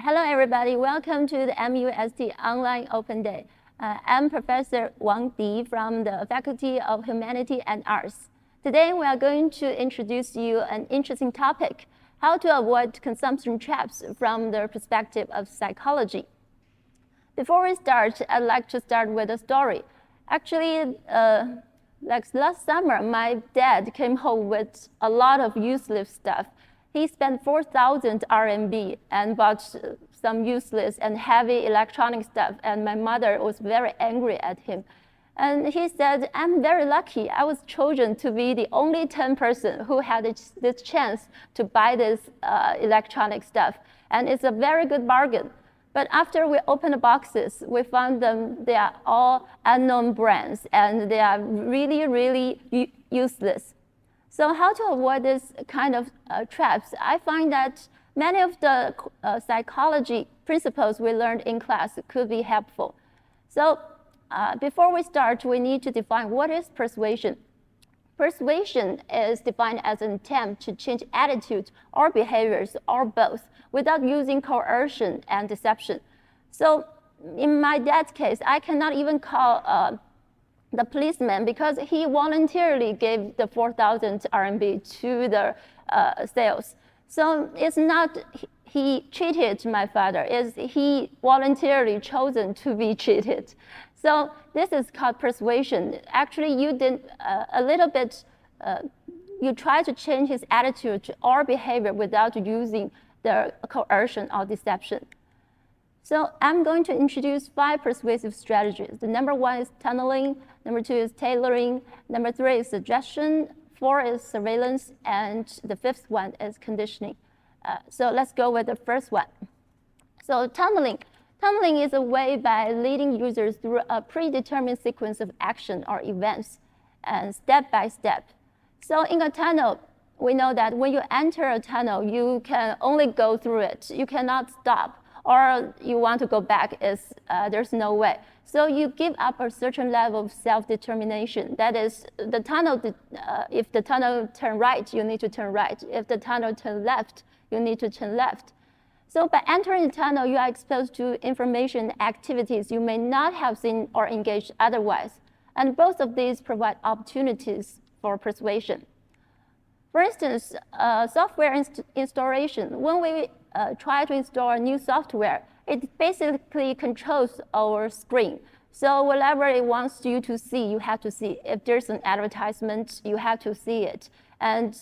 Hello, everybody. Welcome to the MUST Online Open Day. I'm Professor Wang Di from the Faculty of Humanity and Arts. Today, we are going to introduce you an interesting topic, how to avoid consumption traps from the perspective of psychology. Before we start, I'd like to start with a story. Actually, like last summer, my dad came home with a lot of useless stuff. He spent 4,000 RMB and bought some useless and heavy electronic stuff, and my mother was very angry at him. And he said, I'm very lucky. I was chosen to be the only 10 person who had this chance to buy this electronic stuff. And it's a very good bargain. But after we opened the boxes, we found they are all unknown brands, and they are really, really useless. So how to avoid this kind of traps? I find that many of the psychology principles we learned in class could be helpful. So before we start, we need to define what is persuasion. Persuasion is defined as an attempt to change attitudes or behaviors or both without using coercion and deception. So in my dad's case, I cannot even call the policeman because he voluntarily gave the 4,000 RMB to the sales. So it's not he cheated my father, it's he voluntarily chosen to be cheated. So this is called persuasion. Actually, you did a little bit, you try to change his attitude or behavior without using the coercion or deception. So I'm going to introduce 5 persuasive strategies. The number 1 is tunneling, number 2 is tailoring, number 3 is suggestion, 4 is surveillance, and the 5th one is conditioning. So let's go with the first one. So tunneling. Tunneling is a way by leading users through a predetermined sequence of action or events, and step by step. So in a tunnel, we know that when you enter a tunnel, you can only go through it. You cannot stop. Or you want to go back, there's no way. So you give up a certain level of self-determination. That is, the tunnel, if the tunnel turn right, you need to turn right. If the tunnel turn left, you need to turn left. So by entering the tunnel, you are exposed to information and activities you may not have seen or engaged otherwise. And both of these provide opportunities for persuasion. For instance, software installation. When we try to install a new software, it basically controls our screen. So whatever it wants you to see, you have to see. If there's an advertisement, you have to see it. And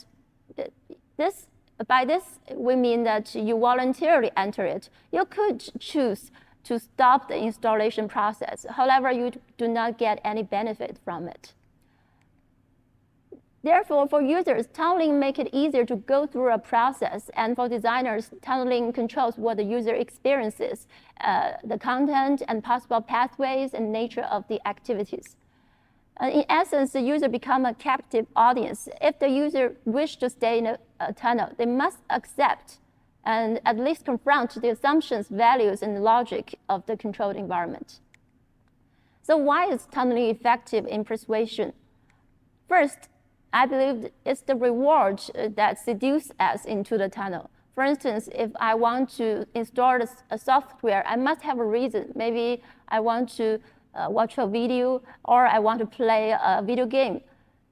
by this, we mean that you voluntarily enter it. You could choose to stop the installation process. However, you do not get any benefit from it. Therefore, for users, tunneling makes it easier to go through a process, and for designers, tunneling controls what the user experiences, the content and possible pathways and nature of the activities. In essence, the user becomes a captive audience. If the user wishes to stay in a tunnel, they must accept and at least confront the assumptions, values, and logic of the controlled environment. So why is tunneling effective in persuasion? First, I believe it's the reward that seduces us into the tunnel. For instance, if I want to install a software, I must have a reason. Maybe I want to watch a video, or I want to play a video game.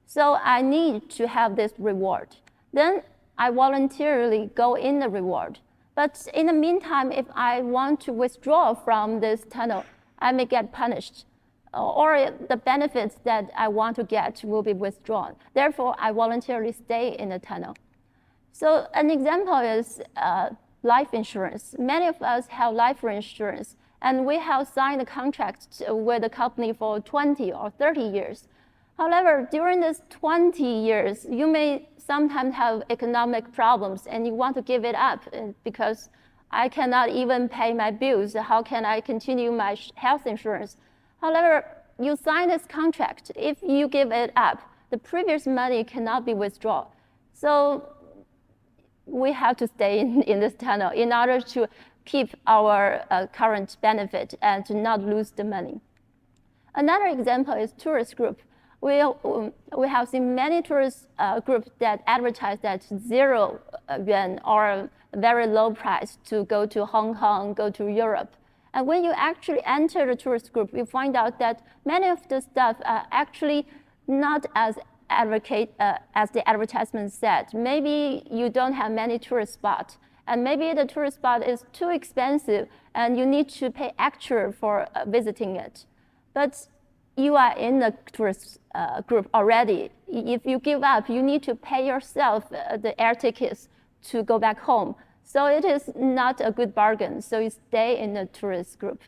So I need to have this reward. Then I voluntarily go in the reward. But in the meantime, if I want to withdraw from this tunnel, I may get punished. Or the benefits that I want to get will be withdrawn. Therefore, I voluntarily stay in the tunnel. So an example is life insurance. Many of us have life insurance, and we have signed a contract with a company for 20 or 30 years. However, during these 20 years, you may sometimes have economic problems, and you want to give it up because I cannot even pay my bills. How can I continue my health insurance? However, you sign this contract. If you give it up, the previous money cannot be withdrawn. So we have to stay in this tunnel in order to keep our current benefit and to not lose the money. Another example is tourist group. We have seen many tourist groups that advertise that 0 yuan or very low price to go to Hong Kong, go to Europe. And when you actually enter the tourist group, you find out that many of the stuff are actually not as the advertisement said. Maybe you don't have many tourist spots, and maybe the tourist spot is too expensive, and you need to pay extra for visiting it. But you are in the tourist group already. If you give up, you need to pay yourself the air tickets to go back home. So it is not a good bargain. So you stay in the tourist group.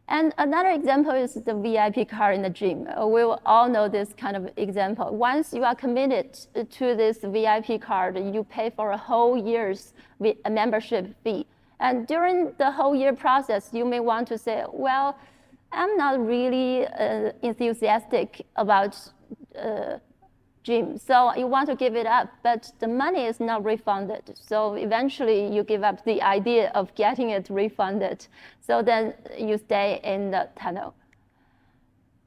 And another example is the VIP card in the gym. We will all know this kind of example. Once you are committed to this VIP card, you pay for a whole year's membership fee. And during the whole year process, you may want to say, well, I'm not really enthusiastic about gym, so you want to give it up, but the money is not refunded. So eventually you give up the idea of getting it refunded. So then you stay in the tunnel.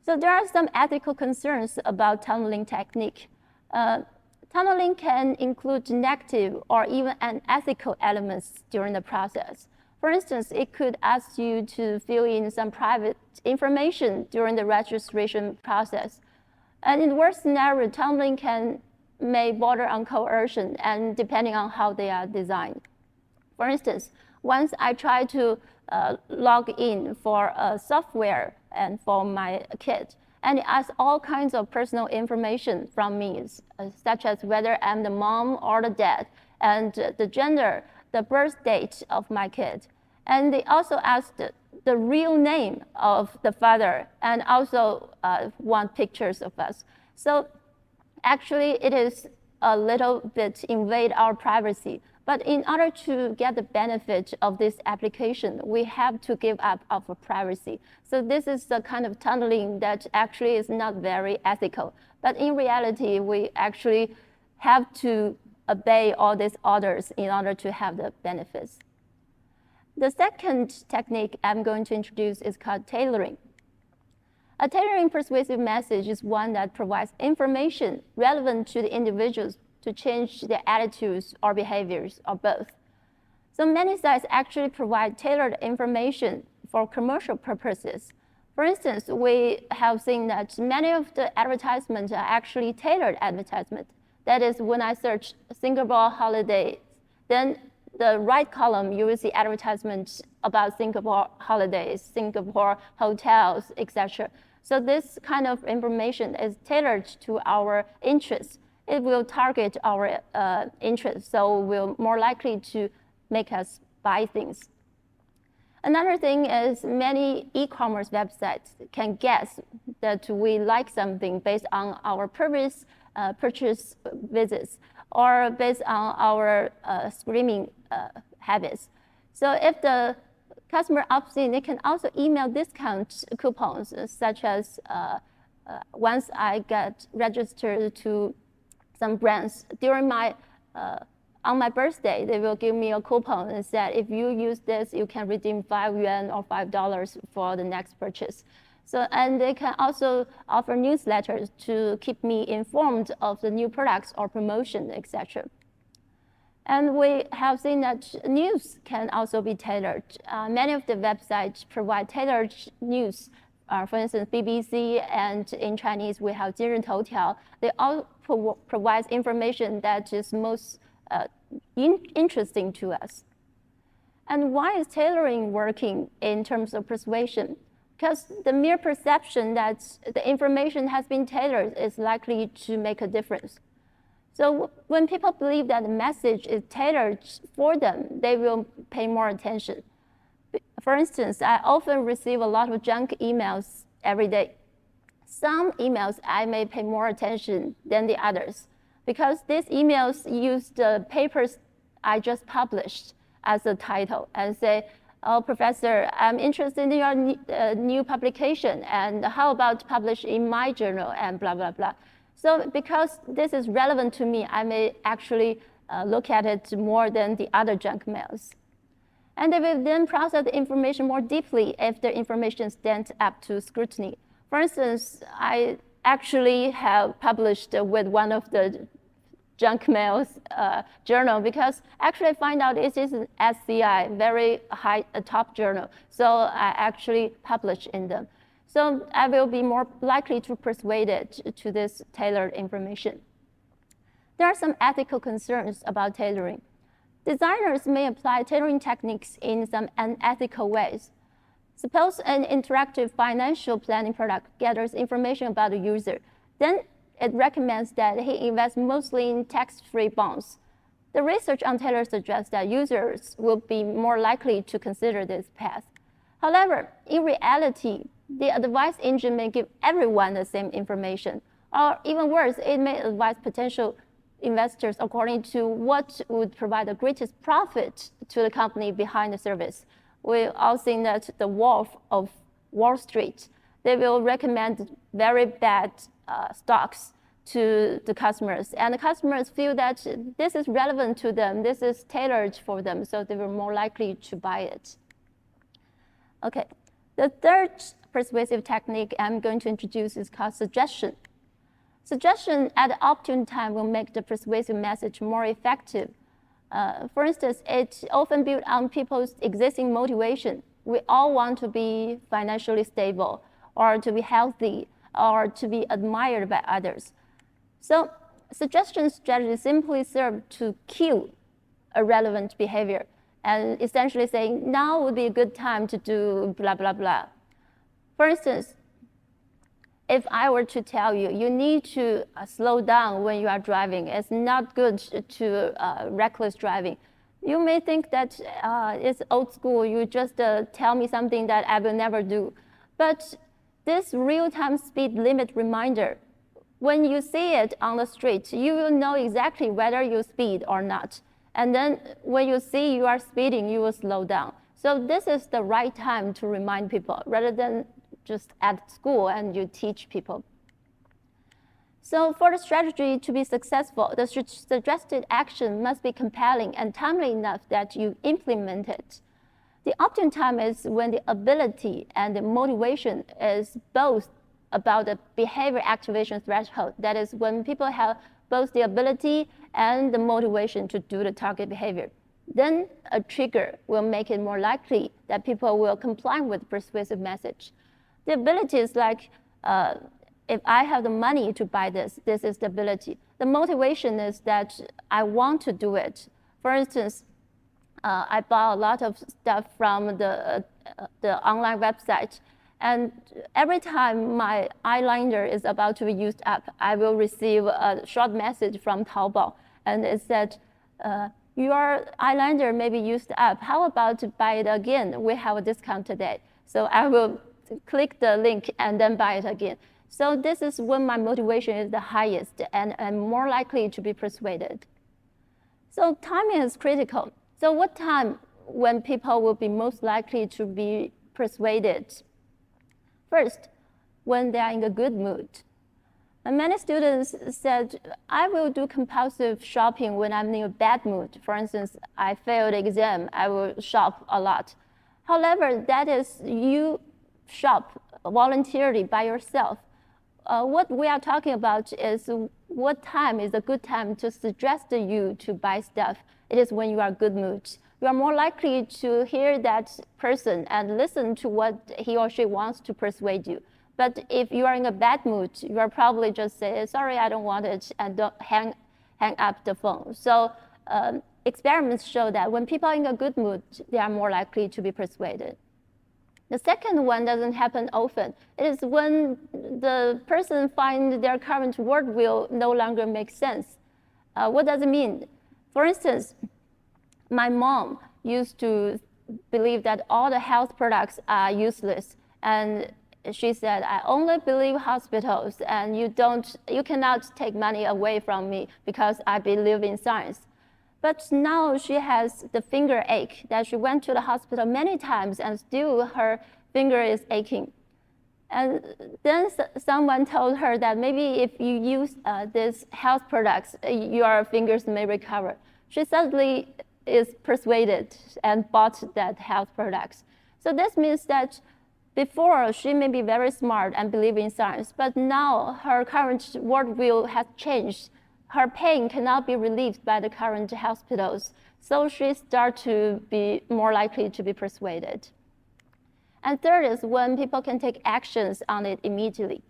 So there are some ethical concerns about tunneling technique. Tunneling can include negative or even unethical elements during the process. For instance, it could ask you to fill in some private information during the registration process. And in the worst scenario, tunneling may border on coercion, and depending on how they are designed. For instance, once I tried to log in for a software and for my kid, and it asked all kinds of personal information from me, such as whether I'm the mom or the dad, and the gender, the birth date of my kid. And they also asked the real name of the father, and also want pictures of us. So actually, it is a little bit invade our privacy. But in order to get the benefit of this application, we have to give up our privacy. So this is the kind of tunneling that actually is not very ethical. But in reality, we actually have to obey all these orders in order to have the benefits. The second technique I'm going to introduce is called tailoring. A tailoring persuasive message is one that provides information relevant to the individuals to change their attitudes or behaviors, or both. So many sites actually provide tailored information for commercial purposes. For instance, we have seen that many of the advertisements are actually tailored advertisements. That is, when I search Singapore holidays, then the right column, you will see advertisements about Singapore holidays, Singapore hotels, etc. So this kind of information is tailored to our interests. It will target our interests, so we're more likely to make us buy things. Another thing is many e-commerce websites can guess that we like something based on our previous purchase visits, or based on our streaming habits. So if the customer opts in, they can also email discount coupons, such as once I get registered to some brands during on my birthday, they will give me a coupon and said, if you use this, you can redeem 5 yuan or $5 for the next purchase. So, and they can also offer newsletters to keep me informed of the new products or promotion, etc. And we have seen that news can also be tailored. Many of the websites provide tailored news. For instance, BBC, and in Chinese, we have 今日头条. They all provide information that is most interesting to us. And why is tailoring working in terms of persuasion? Because the mere perception that the information has been tailored is likely to make a difference. So when people believe that the message is tailored for them, they will pay more attention. For instance, I often receive a lot of junk emails every day. Some emails I may pay more attention than the others, because these emails use the papers I just published as a title and say, oh, professor, I'm interested in your new publication, and how about publish in my journal, and blah, blah, blah. So because this is relevant to me, I may actually look at it more than the other junk mails. And they will then process the information more deeply if the information stands up to scrutiny. For instance, I actually have published with one of the junk mail's journal, because actually I find out it is an SCI, very high, top journal. So I actually publish in them. So I will be more likely to persuade it to this tailored information. There are some ethical concerns about tailoring. Designers may apply tailoring techniques in some unethical ways. Suppose an interactive financial planning product gathers information about the user. Then it recommends that he invest mostly in tax-free bonds. The research on Taylor suggests that users will be more likely to consider this path. However, in reality, the advice engine may give everyone the same information, or even worse, it may advise potential investors according to what would provide the greatest profit to the company behind the service. We've all seen that the Wolf of Wall Street, they will recommend very bad stocks to the customers, and the customers feel that this is relevant to them, this is tailored for them, so they were more likely to buy it. Okay, the third persuasive technique I'm going to introduce is called suggestion. Suggestion at the opportune time will make the persuasive message more effective. For instance, it's often built on people's existing motivation. We all want to be financially stable, or to be healthy, or to be admired by others. So suggestion strategies simply serve to cue a relevant behavior and essentially saying, now would be a good time to do blah, blah, blah. For instance, if I were to tell you, you need to slow down when you are driving, it's not good to reckless driving, you may think that it's old school, you just tell me something that I will never do. But this real-time speed limit reminder, when you see it on the street, you will know exactly whether you speed or not. And then when you see you are speeding, you will slow down. So this is the right time to remind people, rather than just at school and you teach people. So for the strategy to be successful, the suggested action must be compelling and timely enough that you implement it. The optimum time is when the ability and the motivation is both about the behavior activation threshold. That is when people have both the ability and the motivation to do the target behavior. Then a trigger will make it more likely that people will comply with the persuasive message. The ability is like, if I have the money to buy this, this is the ability. The motivation is that I want to do it. For instance, I bought a lot of stuff from the online website, and every time my eyeliner is about to be used up, I will receive a short message from Taobao, and it said, your eyeliner may be used up. How about to buy it again? We have a discount today. So I will click the link and then buy it again. So this is when my motivation is the highest and I'm more likely to be persuaded. So timing is critical. So what time when people will be most likely to be persuaded? First, when they are in a good mood. And many students said, I will do compulsive shopping when I'm in a bad mood. For instance, I failed the exam, I will shop a lot. However, that is you shop voluntarily by yourself. What we are talking about is what time is a good time to suggest you to buy stuff. It is when you are in good mood. You are more likely to hear that person and listen to what he or she wants to persuade you. But if you are in a bad mood, you are probably just say, sorry, I don't want it, and don't hang up the phone. So experiments show that when people are in a good mood, they are more likely to be persuaded. The second one doesn't happen often. It is when the person finds their current world will no longer make sense. What does it mean? For instance, my mom used to believe that all the health products are useless, and she said, I only believe hospitals, and you cannot take money away from me because I believe in science. But now she has the finger ache that she went to the hospital many times and still her finger is aching. And then someone told her that maybe if you use these health products, your fingers may recover. She suddenly is persuaded and bought that health products. So this means that before, she may be very smart and believe in science, but now her current worldview has changed. her pain cannot be relieved by the current hospitals, so she starts to be more likely to be persuaded. And third is when people can take actions on it immediately.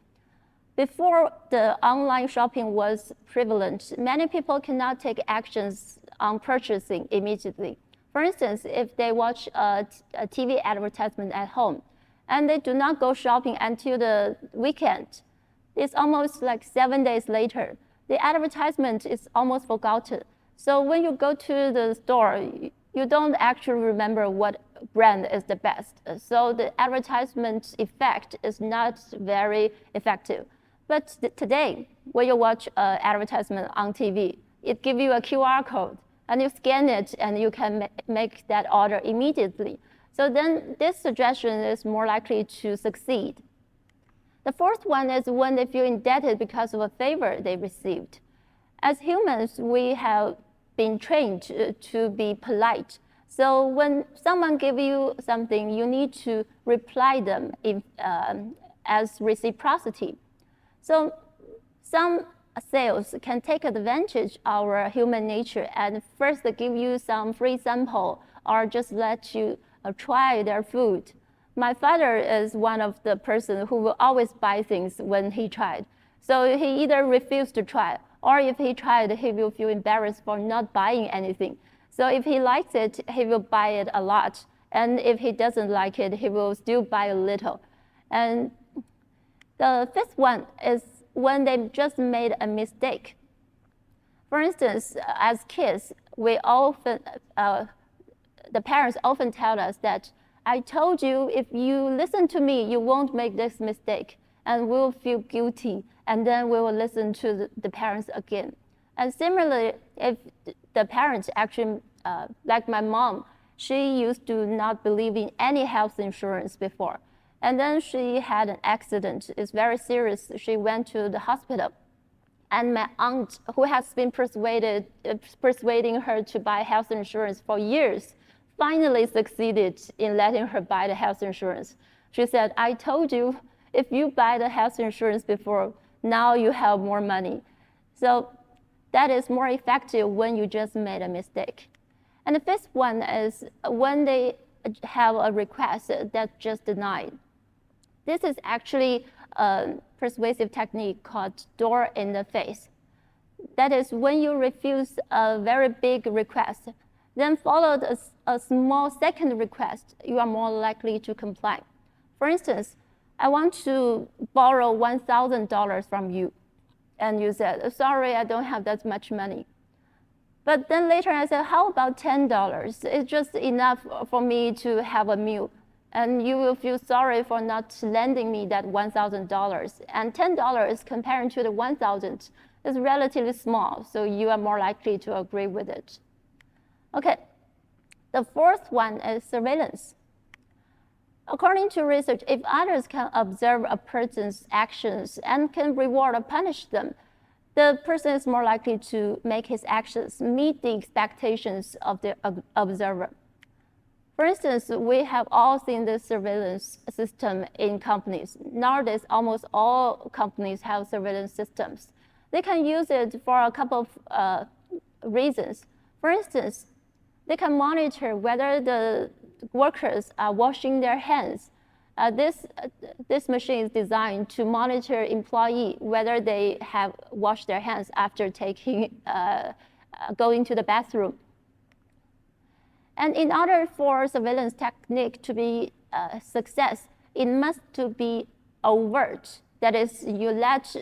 Before the online shopping was prevalent, many people cannot take actions on purchasing immediately. For instance, if they watch a TV advertisement at home and they do not go shopping until the weekend, it's almost like 7 days later. The advertisement is almost forgotten. So when you go to the store, you don't actually remember what brand is the best. So the advertisement effect is not very effective. But today, when you watch an advertisement on TV, it gives you a QR code, and you scan it, and you can make that order immediately. So then this suggestion is more likely to succeed. The fourth one is when they feel indebted because of a favor they received. As humans, we have been trained to be polite. So when someone gives you something, you need to reply them as reciprocity. So some sales can take advantage of our human nature and first give you some free sample or just let you try their food. My father is one of the person who will always buy things when he tried. So he either refused to try, or if he tried, he will feel embarrassed for not buying anything. So if he likes it, he will buy it a lot. And if he doesn't like it, he will still buy a little. And the fifth one is when they just made a mistake. For instance, as kids, we often, the parents often tell us that, I told you, if you listen to me, you won't make this mistake. And we'll feel guilty, and then we will listen to the parents again. And similarly, if the parents actually, like my mom, she used to not believe in any health insurance before. And then she had an accident. It's very serious. She went to the hospital. And my aunt, who has been persuading her to buy health insurance for years, finally succeeded in letting her buy the health insurance. She said, I told you, if you buy the health insurance before, now you have more money. So that is more effective when you just made a mistake. And the fifth one is when they have a request that's just denied. This is actually a persuasive technique called door in the face. That is when you refuse a very big request, then followed a small second request, you are more likely to comply. For instance, I want to borrow $1,000 from you. And you said, sorry, I don't have that much money. But then later I said, how about $10? It's just enough for me to have a meal. And you will feel sorry for not lending me that $1,000. And $10 compared to the $1,000 is relatively small, so you are more likely to agree with it. Okay, the fourth one is surveillance. According to research, if others can observe a person's actions and can reward or punish them, the person is more likely to make his actions meet the expectations of the observer. For instance, we have all seen the surveillance system in companies. Nowadays, almost all companies have surveillance systems. They can use it for a couple of reasons. For instance, they can monitor whether the workers are washing their hands. This machine is designed to monitor employees whether they have washed their hands after going to the bathroom. And in order for surveillance technique to be a success, it must to be overt. That is, you let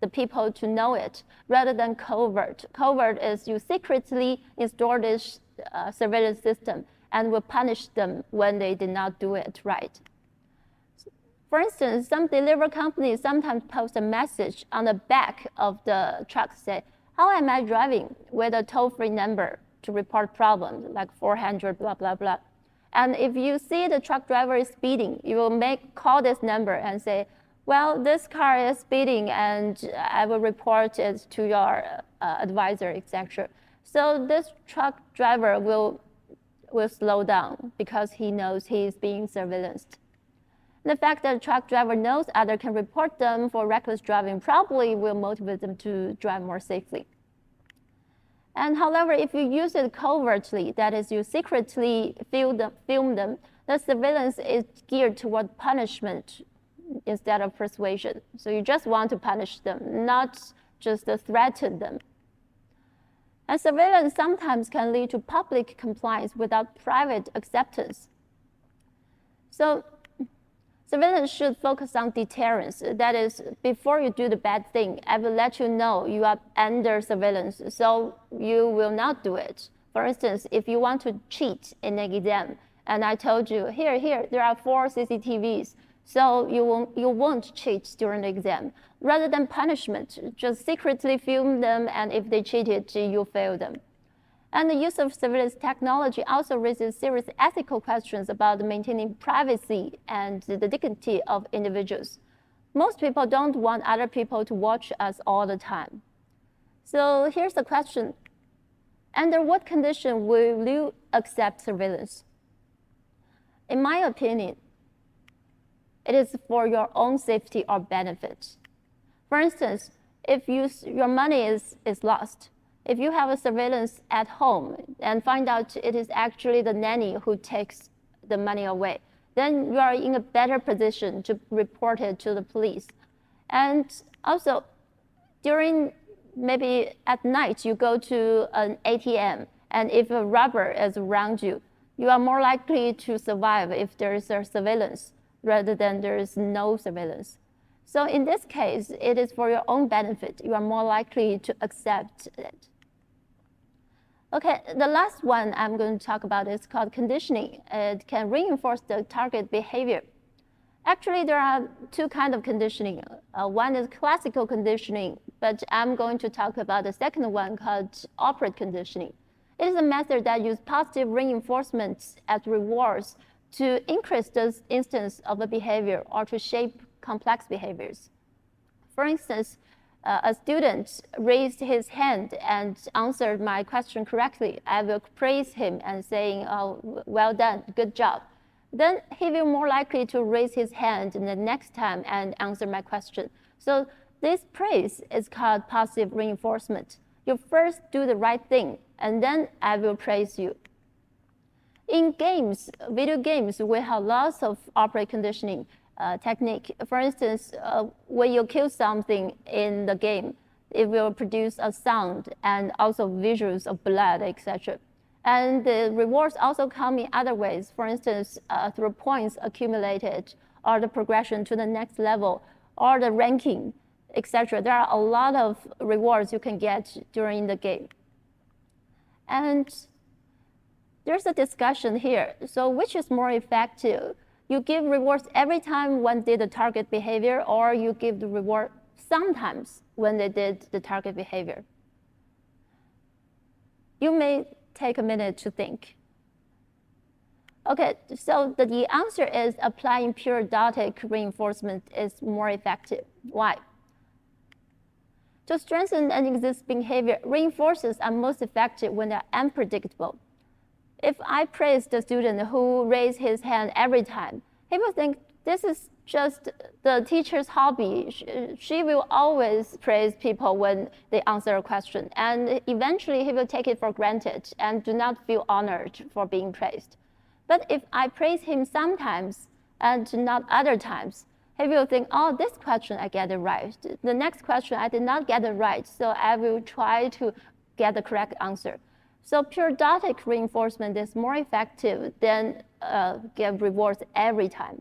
the people to know it rather than covert. Covert is you secretly install this surveillance system and will punish them when they did not do it right. For instance, some delivery companies sometimes post a message on the back of the truck say, how am I driving, with a toll-free number to report problems, like 400, blah, blah, blah. And if you see the truck driver is speeding, you will call this number and say, well, this car is speeding and I will report it to your advisor, etc. So this truck driver will slow down because he knows he is being surveillanced. The fact that a truck driver knows others can report them for reckless driving probably will motivate them to drive more safely. And however, if you use it covertly, that is, you secretly film them, the surveillance is geared toward punishment instead of persuasion. So you just want to punish them, not just threaten them. And surveillance sometimes can lead to public compliance without private acceptance. So surveillance should focus on deterrence. That is, before you do the bad thing, I will let you know you are under surveillance, so you will not do it. For instance, if you want to cheat in an exam, and I told you, here, there are 4 CCTVs, so you won't cheat during the exam. Rather than punishment, just secretly film them, and if they cheated, you fail them. And the use of surveillance technology also raises serious ethical questions about maintaining privacy and the dignity of individuals. Most people don't want other people to watch us all the time. So here's the question. Under what condition will you accept surveillance? In my opinion, it is for your own safety or benefit. For instance, if your money is lost, if you have a surveillance at home and find out it is actually the nanny who takes the money away, then you are in a better position to report it to the police. And also, during maybe at night, you go to an ATM, and if a robber is around you, you are more likely to survive if there is a surveillance rather than there is no surveillance. So in this case, it is for your own benefit. You are more likely to accept it. Okay, the last one I'm going to talk about is called conditioning. It can reinforce the target behavior. Actually, there are 2 kinds of conditioning. One is classical conditioning, but I'm going to talk about the second one called operant conditioning. It is a method that uses positive reinforcements as rewards to increase the instance of a behavior or to shape complex behaviors. For instance, a student raised his hand and answered my question correctly. I will praise him and saying, "Oh, well done, good job." Then he will more likely to raise his hand the next time and answer my question. So this praise is called positive reinforcement. You first do the right thing, and then I will praise you. In games, video games, we have lots of operant conditioning technique. For instance, when you kill something in the game, it will produce a sound and also visuals of blood, etc. And the rewards also come in other ways. For instance, through points accumulated, or the progression to the next level, or the ranking, etc. There are a lot of rewards you can get during the game. And there's a discussion here. So which is more effective? You give rewards every time one did the target behavior, or you give the reward sometimes when they did the target behavior? You may take a minute to think. Okay, so the answer is applying periodic reinforcement is more effective. Why? To strengthen an existing behavior, reinforcers are most effective when they're unpredictable. If I praise the student who raised his hand every time, he will think this is just the teacher's hobby. She will always praise people when they answer a question. And eventually he will take it for granted and do not feel honored for being praised. But if I praise him sometimes and not other times, he will think, oh, this question I get it right. The next question I did not get it right, so I will try to get the correct answer. So periodic reinforcement is more effective than give rewards every time.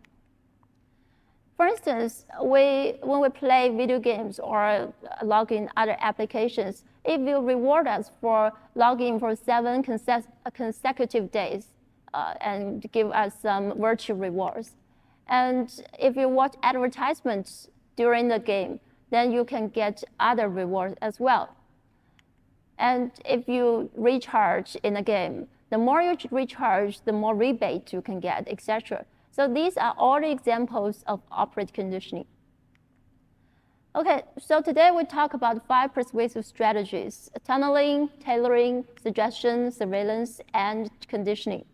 For instance, when we play video games or log in other applications, it will reward us for logging for 7 consecutive days and give us some virtual rewards. And if you watch advertisements during the game, then you can get other rewards as well. And if you recharge in a game, the more you recharge, the more rebate you can get, etc. So these are all the examples of operant conditioning. Okay, so today we talk about 5 persuasive strategies: tunneling, tailoring, suggestion, surveillance, and conditioning.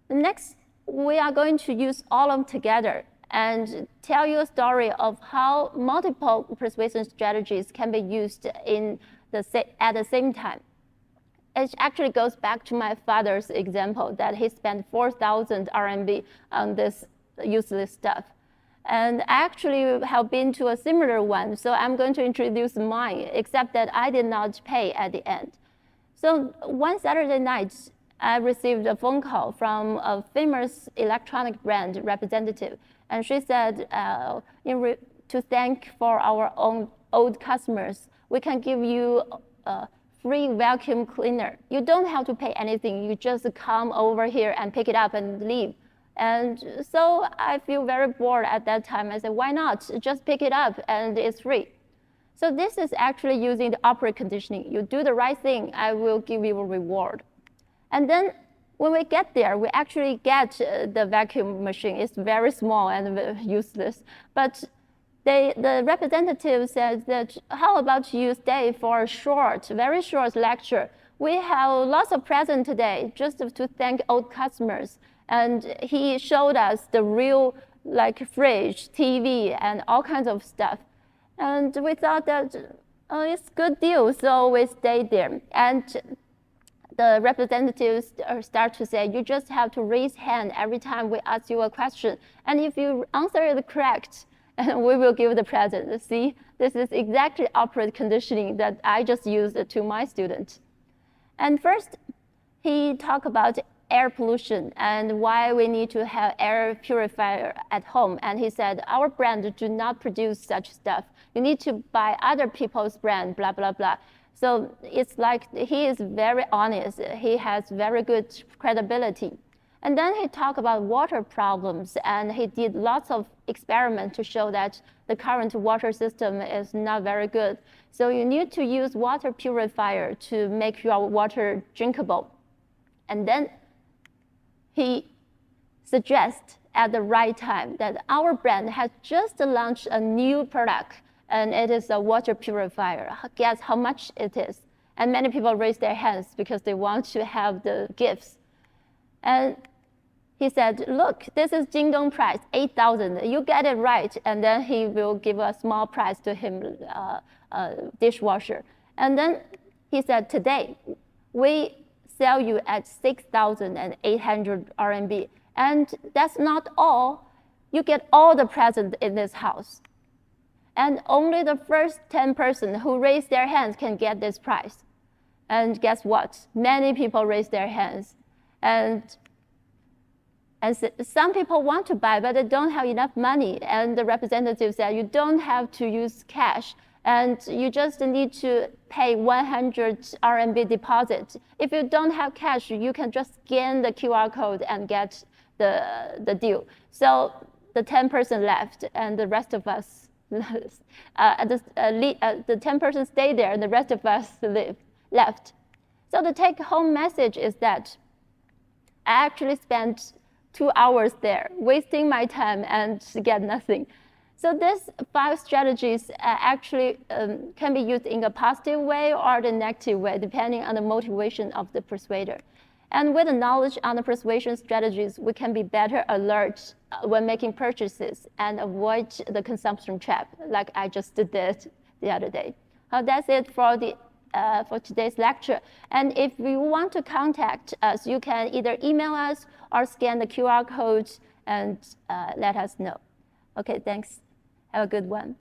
The next, we are going to use all of them together and tell you a story of how multiple persuasion strategies can be used at the same time. It actually goes back to my father's example that he spent 4,000 RMB on this useless stuff. And I actually have been to a similar one, so I'm going to introduce mine, except that I did not pay at the end. So one Saturday night, I received a phone call from a famous electronic brand representative, and she said, to thank for our own old customers, we can give you a free vacuum cleaner. You don't have to pay anything. You just come over here and pick it up and leave. And so I feel very bored at that time. I said, why not? Just pick it up and it's free. So this is actually using the operant conditioning. You do the right thing, I will give you a reward. And then when we get there, we actually get the vacuum machine. It's very small and useless. But the representative said that, how about you stay for a very short lecture? We have lots of presents today just to thank old customers. And he showed us the real fridge, TV, and all kinds of stuff. And we thought that it's a good deal, so we stayed there. And the representatives start to say, you just have to raise hand every time we ask you a question. And if you answer it correct, we will give the present. See, this is exactly operant conditioning that I just used to my students. And first, he talked about air pollution and why we need to have air purifier at home. And he said, our brand do not produce such stuff. You need to buy other people's brand, blah, blah, blah. So it's like he is very honest. He has very good credibility. And then he talked about water problems, and he did lots of experiments to show that the current water system is not very good. So you need to use water purifier to make your water drinkable. And then he suggests at the right time that our brand has just launched a new product, and it is a water purifier. Guess how much it is? And many people raise their hands because they want to have the gifts. And he said, look, this is Jingdong price, 8,000. You get it right. And then he will give a small prize to him, dishwasher. And then he said, today, we sell you at 6,800 RMB. And that's not all. You get all the presents in this house. And only the first 10 persons who raise their hands can get this prize. And guess what? Many people raise their hands. And some people want to buy, but they don't have enough money. And the representative said, you don't have to use cash. And you just need to pay 100 RMB deposit. If you don't have cash, you can just scan the QR code and get the deal. So the 10% left, and the rest of us, the 10% stayed there, and the rest of us left. So the take-home message is that I actually spent 2 hours there, wasting my time and get nothing. So these 5 strategies actually can be used in a positive way or the negative way, depending on the motivation of the persuader. And with the knowledge on the persuasion strategies, we can be better alert when making purchases and avoid the consumption trap, like I just did the other day. That's it for today's lecture. And if you want to contact us, you can either email us or scan the QR code and let us know. Okay, thanks. Have a good one.